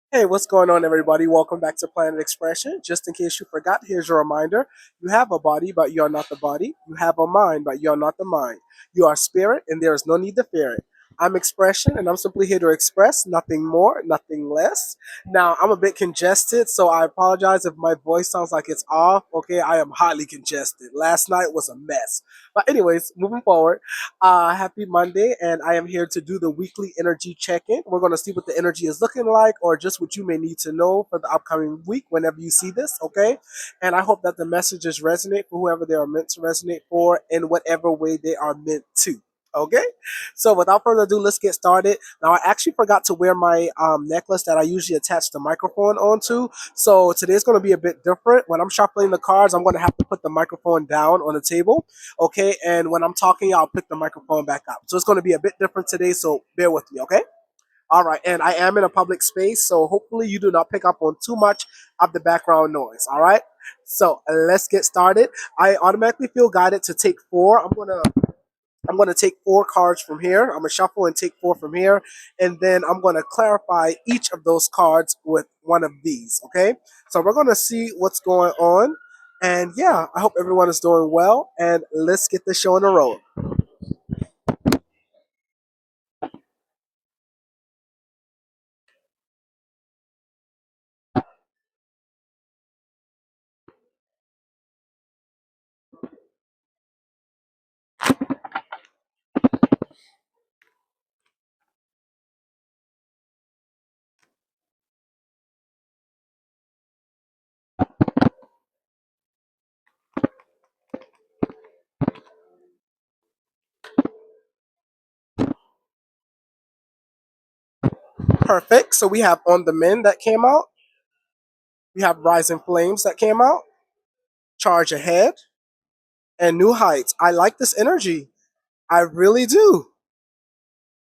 Hey, what's going on, everybody? Welcome back to Planet Expression. Just in case you forgot, here's your reminder. You have a body, but you are not the body. You have a mind, but you are not the mind. You are spirit, and there is no need to fear it. I'm Expression, and I'm simply here to express nothing more, nothing less. Now, I'm a bit congested, so I apologize if my voice sounds like it's off. Okay, I am highly congested. Last night was a mess. But, anyways, moving forward. Happy Monday, and I am here to do the weekly energy check in. We're going to see what the energy is looking like, or just what you may need to know for the upcoming week whenever you see this, okay? And I hope that the messages resonate for whoever they are meant to resonate for in whatever way they are meant to. Okay, so without further ado, let's get started. Now, I actually forgot to wear my necklace that I usually attach the microphone onto. So today's going to be a bit different. When I'm shuffling the cards, I'm going to have to put the microphone down on the table. Okay, and when I'm talking, I'll pick the microphone back up. So it's going to be a bit different today, so bear with me, okay? All right, and I am in a public space, so hopefully you do not pick up on too much of the background noise, all right? So let's get started. I automatically feel guided to take four. I'm gonna take four cards from here. I'm gonna shuffle and take four from here, and then I'm gonna clarify each of those cards with one of these. Okay, so we're gonna see what's going on, and yeah, I hope everyone is doing well. And let's get this show on the road. Perfect. So we have On the Mend that came out. We have Rising Flames that came out. Charge Ahead and New Heights. I like this energy. I really do.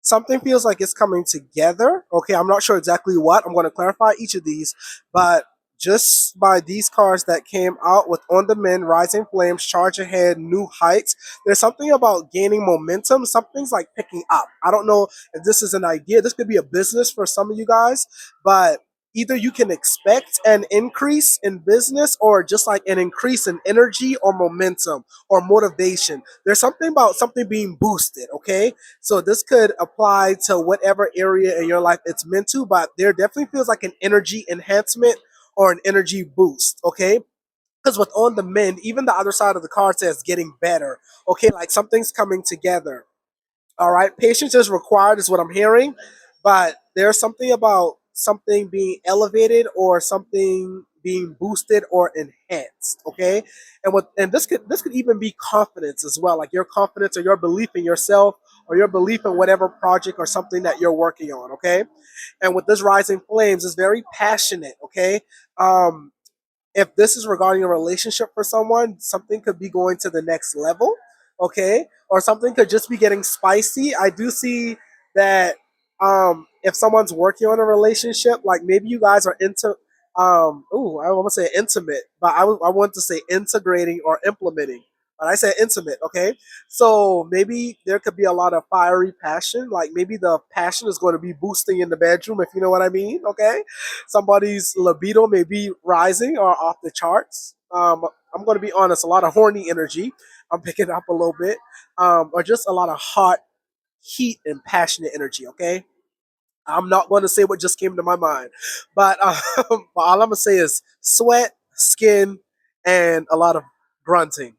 Something feels like it's coming together. Okay, I'm not sure exactly what. I'm going to clarify each of these, but just by these cards that came out with On the Mend, Rising Flames, Charge Ahead, New Heights, there's something about gaining momentum. Something's like picking up. I don't know if this is an idea. This could be a business for some of you guys, but either you can expect an increase in business or just like an increase in energy or momentum or motivation. There's something about something being boosted, okay? So this could apply to whatever area in your life it's meant to, but there definitely feels like an energy enhancement or an energy boost, okay? Because with On the Mend, even the other side of the card says getting better, okay? Like something's coming together. All right, patience is required, is what I'm hearing, but there's something about something being elevated or something being boosted or enhanced. Okay, and this could even be confidence as well, like your confidence or your belief in yourself or your belief in whatever project or something that you're working on. Okay, and with this Rising Flames, is very passionate. Okay, um, if this is regarding a relationship for someone, something could be going to the next level, okay? Or something could just be getting spicy. I do see that if someone's working on a relationship, like maybe you guys are into I want to say intimate, but I want to say integrating or implementing. But I said intimate, okay? So maybe there could be a lot of fiery passion. Like maybe the passion is going to be boosting in the bedroom, if you know what I mean, okay? Somebody's libido may be rising or off the charts. I'm going to be honest, a lot of horny energy. I'm picking up a little bit, or just a lot of hot heat and passionate energy. Okay, I'm not going to say what just came to my mind, but, but all I'm gonna say is sweat, skin, and a lot of grunting.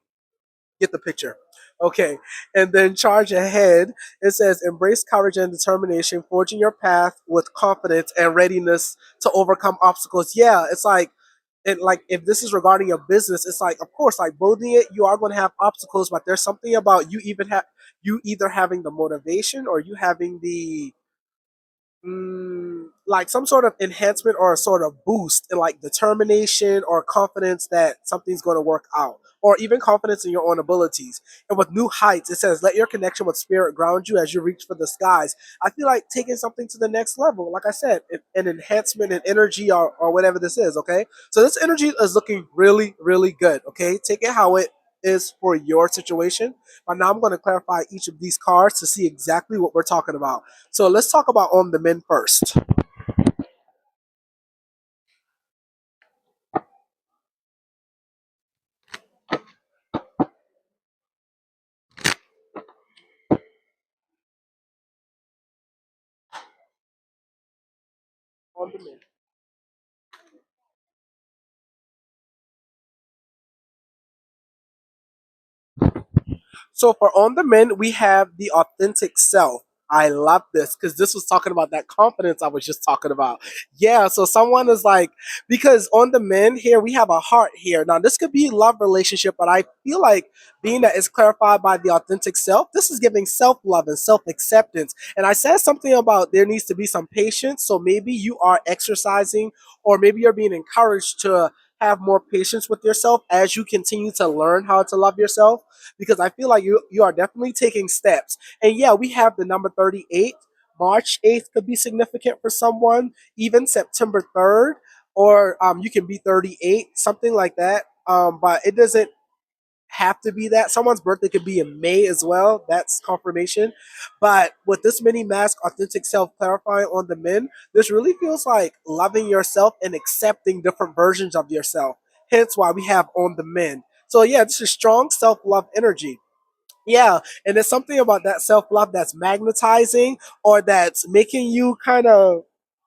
Get the picture. Okay, and then Charge Ahead. It says embrace courage and determination, forging your path with confidence and readiness to overcome obstacles. Yeah, it's like, and like if this is regarding your business, it's like of course, like building it, you are going to have obstacles, but there's something about you either having the motivation or you having the like some sort of enhancement or a sort of boost in like determination or confidence that something's going to work out, or even confidence in your own abilities. And with New Heights, it says let your connection with spirit ground you as you reach for the skies. I feel like taking something to the next level, like I said, an enhancement in energy, or whatever this is. Okay, so this energy is looking really really good. Okay, take it how it is for your situation, but now I'm going to clarify each of these cards to see exactly what we're talking about. So let's talk about On the Mend first. on the men. So for on the men, we have the authentic self. I love this because this was talking about that confidence I was just talking about. Yeah, so someone is like, because on the men here, we have a heart here. Now, this could be love relationship, but I feel like being that it's clarified by the authentic self, this is giving self love and self acceptance. And I said something about there needs to be some patience. So maybe you are exercising, or maybe you're being encouraged to have more patience with yourself as you continue to learn how to love yourself, because I feel like you are definitely taking steps. And yeah, we have the number 38. March 8th could be significant for someone, even September 3rd, or you can be 38, something like that. But it doesn't have to be that. Someone's birthday could be in May as well. That's confirmation. But with this mini mask, authentic self clarifying on the men, this really feels like loving yourself and accepting different versions of yourself. Hence why we have on the men. So yeah, this is strong self love energy. Yeah, and there's something about that self love that's magnetizing, or that's making you kind of,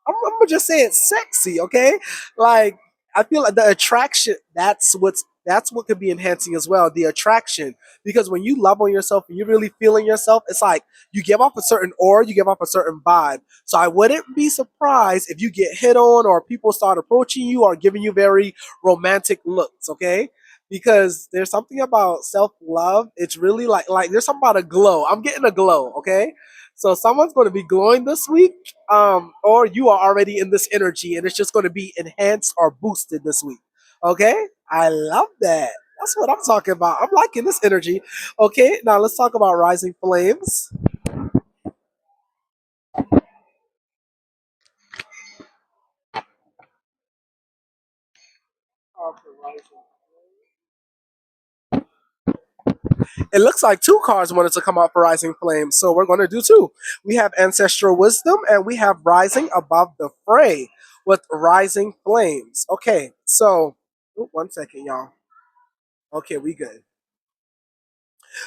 I'm gonna just say it's sexy, okay? Like, I feel like the attraction, that's what could be enhancing as well, the attraction. Because when you love on yourself and you're really feeling yourself, it's like you give off a certain aura, you give off a certain vibe. So I wouldn't be surprised if you get hit on, or people start approaching you or giving you very romantic looks, okay? Because there's something about self love. It's really like there's something about a glow. I'm getting a glow, okay? So someone's going to be glowing this week, or you are already in this energy, and it's just going to be enhanced or boosted this week. Okay, I love that. That's what I'm talking about. I'm liking this energy. Okay, now let's talk about rising flames. It looks like two cards wanted to come out for Rising Flames, so we're going to do two. We have Ancestral Wisdom, and we have Rising Above the Fray with Rising Flames. Okay, so one second, y'all. Okay, we good.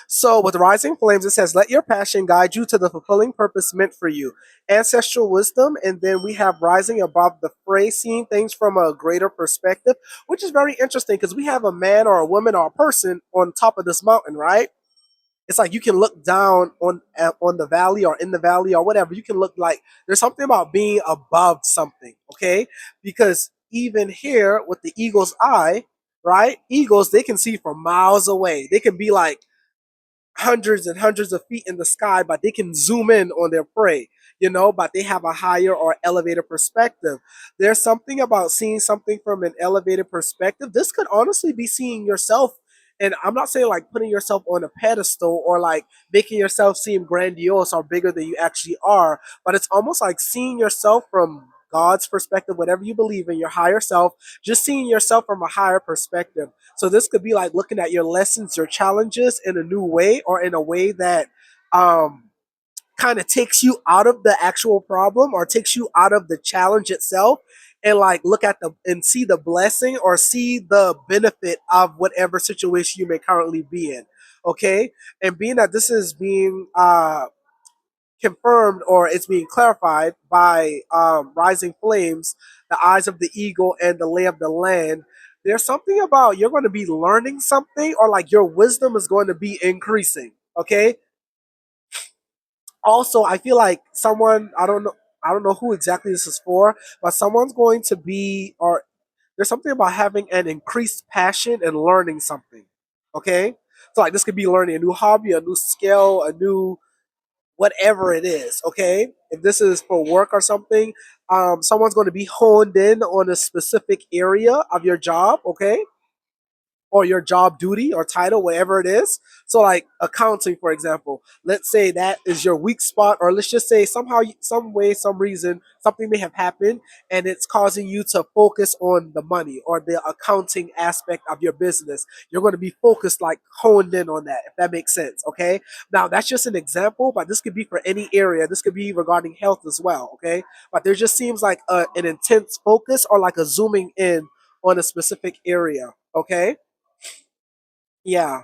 So with Rising Flames, it says, "Let your passion guide you to the fulfilling purpose meant for you." Ancestral Wisdom, and then we have Rising Above the Fray, seeing things from a greater perspective, which is very interesting because we have a man or a woman or a person on top of this mountain, right? It's like you can look down on the valley or in the valley or whatever. You can look like there's something about being above something, okay? Because even here with the eagle's eye, right? Eagles, they can see from miles away. They can be like hundreds and hundreds of feet in the sky, but they can zoom in on their prey, but they have a higher or elevated perspective. There's something about seeing something from an elevated perspective. This could honestly be seeing yourself. And I'm not saying like putting yourself on a pedestal or like making yourself seem grandiose or bigger than you actually are, but it's almost like seeing yourself from God's perspective, whatever you believe in, your higher self, just seeing yourself from a higher perspective. So this could be like looking at your lessons, your challenges in a new way, or in a way that um, kind of takes you out of the actual problem or takes you out of the challenge itself, and like look at the and see the blessing or see the benefit of whatever situation you may currently be in. Okay, and being that this is being confirmed, or it's being clarified by Rising Flames, the Eyes of the Eagle, and the Lay of the Land. There's something about you're going to be learning something, or like your wisdom is going to be increasing. Okay. Also, I feel like someone, I don't know who exactly this is for, but someone's going to be, or there's something about having an increased passion and learning something. Okay. So like this could be learning a new hobby, a new skill, a new whatever it is, okay? If this is for work or something, someone's going to be honed in on a specific area of your job, okay? Or your job duty or title, whatever it is. So, like accounting, for example, let's say that is your weak spot, or let's just say somehow, some way, some reason, something may have happened and it's causing you to focus on the money or the accounting aspect of your business. You're going to be focused, like honed in on that, if that makes sense, okay? Now, that's just an example, but this could be for any area. This could be regarding health as well, okay? But there just seems like an intense focus or like a zooming in on a specific area, okay? Yeah,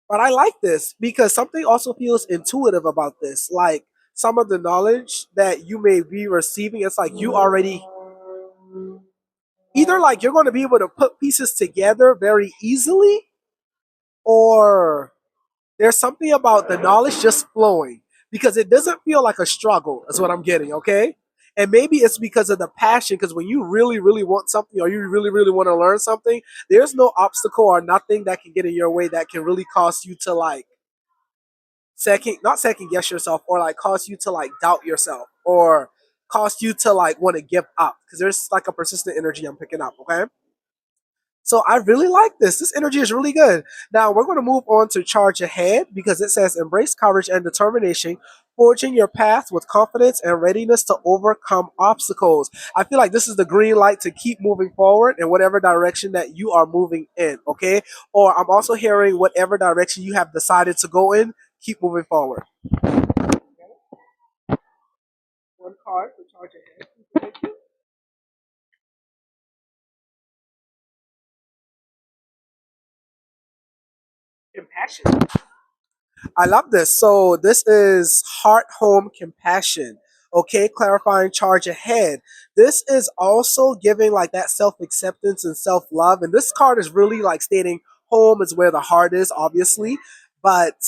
but I like this because something also feels intuitive about this. Like some of the knowledge that you may be receiving, it's like you already either like you're going to be able to put pieces together very easily, or there's something about the knowledge just flowing because it doesn't feel like a struggle, is what I'm getting, okay? And maybe it's because of the passion, because when you really, really want something or you really, really want to learn something, there's no obstacle or nothing that can get in your way that can really cause you to like not second guess yourself or like cause you to like doubt yourself or cause you to like want to give up because there's like a persistent energy I'm picking up, okay? So I really like this. This energy is really good. Now we're going to move on to charge ahead because it says embrace courage and determination, forging your path with confidence and readiness to overcome obstacles. I feel like this is the green light to keep moving forward in whatever direction that you are moving in, okay? Or I'm also hearing whatever direction you have decided to go in, keep moving forward. One card for charge ahead. Compassion. I love this. So this is heart, home, compassion. Okay, clarifying charge ahead. This is also giving like that self acceptance and self love. And this card is really like stating home is where the heart is, obviously, but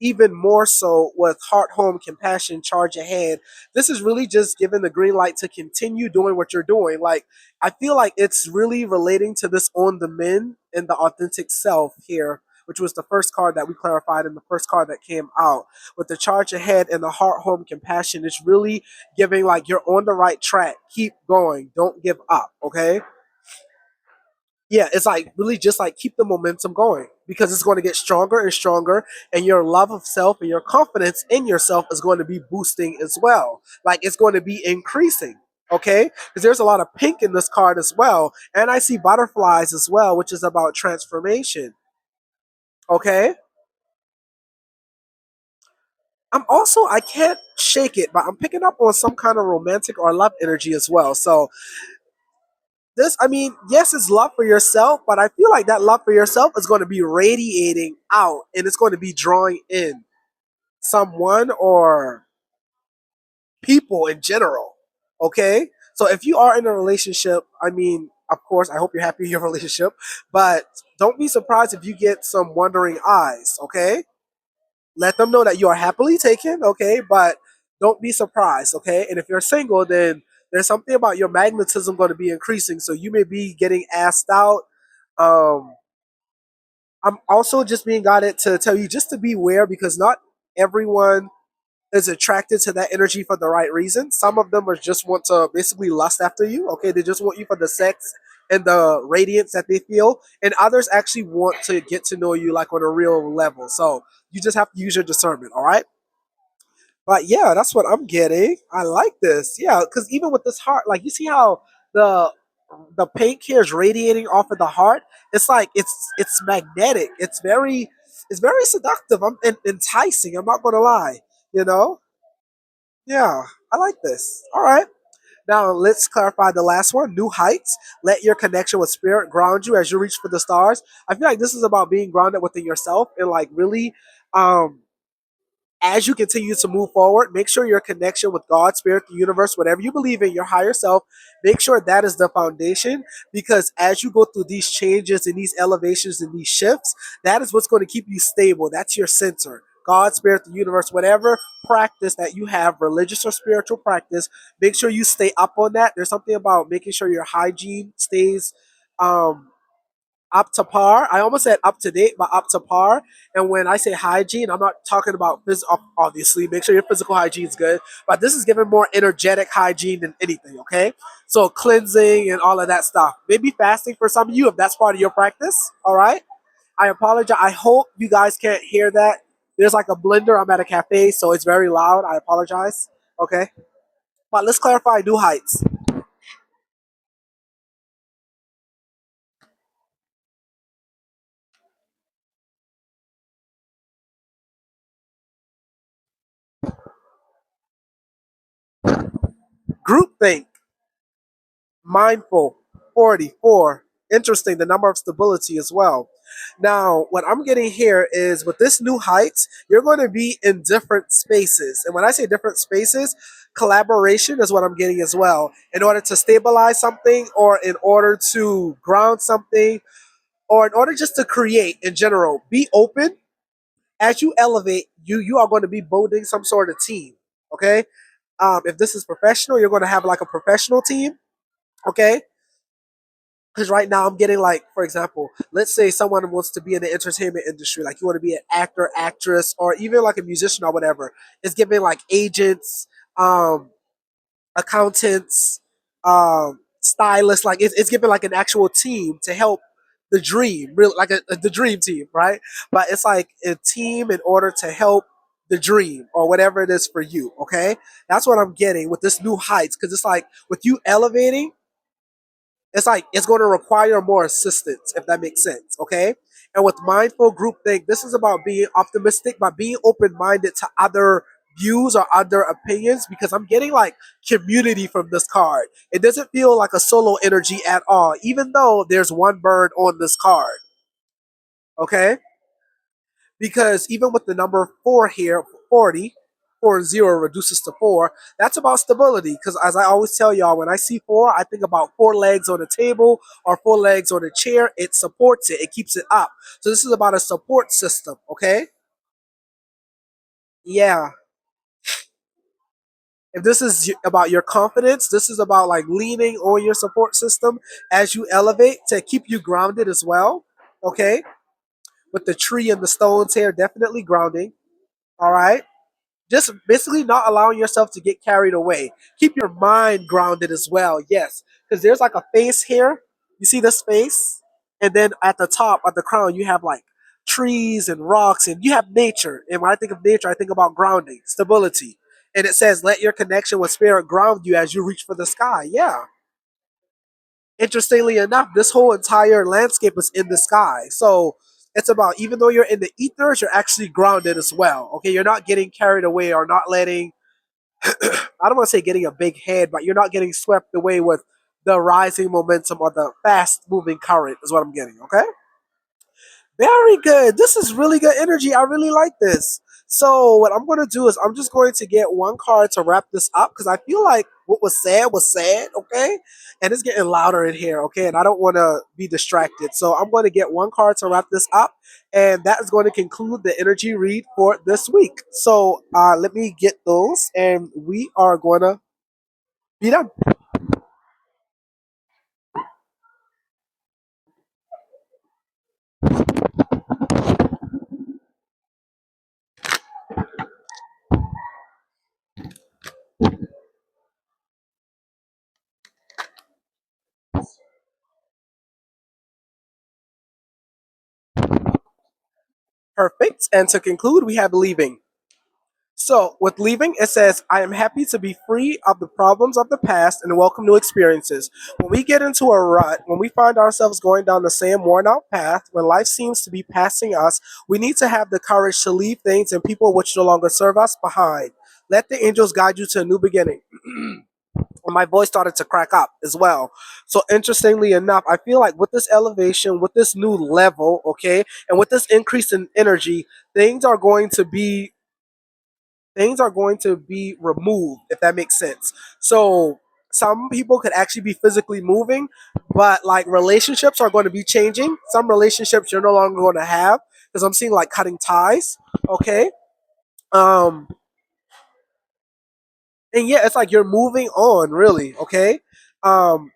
even more so with heart, home, compassion, charge ahead. This is really just giving the green light to continue doing what you're doing. Like, I feel like it's really relating to this on the men and the authentic self here, which was the first card that we clarified in the first card that came out. With the charge ahead and the heart, home, compassion, it's really giving like you're on the right track. Keep going. Don't give up. Okay. Yeah, it's like really just like keep the momentum going because it's going to get stronger and stronger, and your love of self and your confidence in yourself is going to be boosting as well. Like it's going to be increasing. Okay, because there's a lot of pink in this card as well, and I see butterflies as well, which is about transformation. Okay, I'm also I can't shake it, but I'm picking up on some kind of romantic or love energy as well. So this, I mean, yes, it's love for yourself, but I feel like that love for yourself is going to be radiating out and it's going to be drawing in someone or people in general. Okay? So if you are in a relationship, I mean, of course, I hope you're happy in your relationship, but don't be surprised if you get some wondering eyes. Okay? Let them know that you are happily taken. Okay? But don't be surprised. Okay? And if you're single, then there's something about your magnetism going to be increasing. So you may be getting asked out. Um, I'm also just being guided to tell you just to beware because not everyone is attracted to that energy for the right reason. Some of them are just want to basically lust after you. Okay, they just want you for the sex and the radiance that they feel, and others actually want to get to know you like on a real level. So you just have to use your discernment. All right. But yeah, that's what I'm getting. I like this. Yeah, because even with this heart, like you see how the the paint here is radiating off of the heart. It's like it's magnetic. It's very seductive. I'm enticing. I'm not gonna lie. You know. Yeah, I like this. All right. Now let's clarify the last one. New heights. Let your connection with spirit ground you as you reach for the stars. I feel like this is about being grounded within yourself and like really um as you continue to move forward, make sure your connection with God, Spirit, the universe, whatever you believe in, your higher self, make sure that is the foundation. Because as you go through these changes and these elevations and these shifts, that is what's going to keep you stable. That's your center. God, Spirit, the universe, whatever practice that you have, religious or spiritual practice, make sure you stay up on that. There's something about making sure your hygiene stays um, up to par. I almost said up to date, but up to par. And when I say hygiene, I'm not talking about physical. Obviously, make sure your physical hygiene is good. But this is giving more energetic hygiene than anything. Okay, so cleansing and all of that stuff. Maybe fasting for some of you if that's part of your practice. All right. I apologize. I hope you guys can't hear that. There's like a blender. I'm at a cafe, so it's very loud. I apologize. Okay. But let's clarify new heights. Groupthink. Mindful, 44. Interesting, the number of stability as well. Now, what I'm getting here is with this new heights, you're going to be in different spaces. And when I say different spaces, collaboration is what I'm getting as well. In order to stabilize something, or in order to ground something, or in order just to create in general, be open. As you elevate, you are going to be building some sort of team. Okay. If this is professional, you're going to have like a professional team. Okay. Because right now I'm getting like, for example, let's say someone wants to be in the entertainment industry, like you want to be an actor, actress, or even like a musician or whatever. It's giving like agents, um, accountants, stylists. Like it's giving like an actual team to help the dream, really like the dream team, right? But it's like a team in order to help the dream or whatever it is for you. Okay, that's what I'm getting with this new heights, because it's like with you elevating, it's like it's going to require more assistance, if that makes sense. Okay. And with mindful groupthink, this is about being optimistic, by being open-minded to other views or other opinions, because I'm getting like community from this card. It doesn't feel like a solo energy at all, even though there's one bird on this card. Okay. Because even with the number four here, 40, 40 reduces to four, that's about stability. Because as I always tell y'all, when I see four, I think about four legs on a table or four legs on a chair. It supports it, it keeps it up. So this is about a support system, okay? Yeah. If this is about your confidence, this is about like leaning on your support system as you elevate to keep you grounded as well, okay? With the tree and the stones here, definitely grounding, all right? Just basically not allowing yourself to get carried away. Keep your mind grounded as well. Yes, because there's like a face here. You see this face, and then at the top, at the crown, you have like trees and rocks, and you have nature. And when I think of nature, I think about grounding, stability. And it says, "Let your connection with spirit ground you as you reach for the sky." Yeah. Interestingly enough, this whole entire landscape is in the sky. So it's about, even though you're in the ethers, you're actually grounded as well. Okay, you're not getting carried away or not letting, I don't want to say getting a big head, but you're not getting swept away with the rising momentum or the fast moving current, is what I'm getting. Okay. Very good. This is really good energy. I really like this. So what I'm going to do is I'm just going to get one card to wrap this up, because I feel like what was said, okay? And it's getting louder in here, okay? And I don't want to be distracted. So I'm going to get one card to wrap this up, and that is going to conclude the energy read for this week. So let me get those, and we are going to be done. Perfect. And to conclude, we have leaving. So, with leaving, it says, I am happy to be free of the problems of the past and welcome new experiences. When we get into a rut, when we find ourselves going down the same worn out path, when life seems to be passing us, we need to have the courage to leave things and people which no longer serve us behind. Let the angels guide you to a new beginning. And my voice started to crack up as well. So, interestingly enough, I feel like with this elevation, with this new level, okay, and with this increase in energy, things are going to be things are going to be removed, if that makes sense. So some people could actually be physically moving, but like relationships are going to be changing. Some relationships you're no longer going to have, because I'm seeing like cutting ties. Okay. Um, and yeah, it's like you're moving on, really. Okay. Um,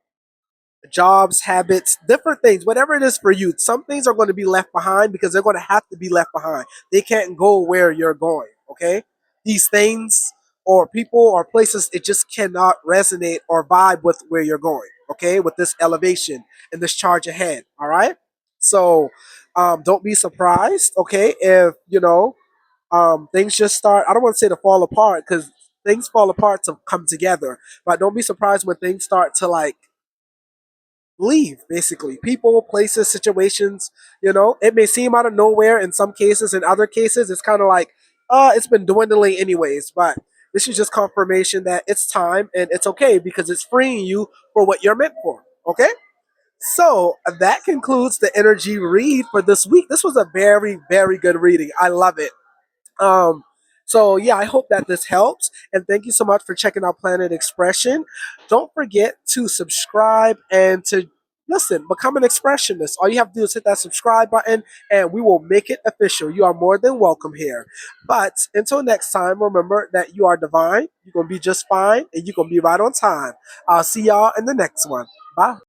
Jobs, habits, different things, whatever it is for you. Some things are going to be left behind because they're going to have to be left behind. They can't go where you're going. Okay, these things or people or places, it just cannot resonate or vibe with where you're going. Okay, with this elevation and this charge ahead. All right, so don't be surprised. Okay, if you know things just start. I don't want to say to fall apart, because things fall apart to come together. But don't be surprised when things start to like leave, basically. People, places, situations. It may seem out of nowhere in some cases. In other cases, it's kind of like, it's been dwindling anyways. But this is just confirmation that it's time and it's okay, because it's freeing you for what you're meant for. Okay. So that concludes the energy read for this week. This was a very, very good reading. I love it. Um, so yeah, I hope that this helps, and thank you so much for checking out Planet Expression. Don't forget to subscribe and to listen, become an expressionist. All you have to do is hit that subscribe button, and we will make it official. You are more than welcome here. But until next time, remember that you are divine. You're gonna be just fine, and you're gonna be right on time. I'll see y'all in the next one. Bye.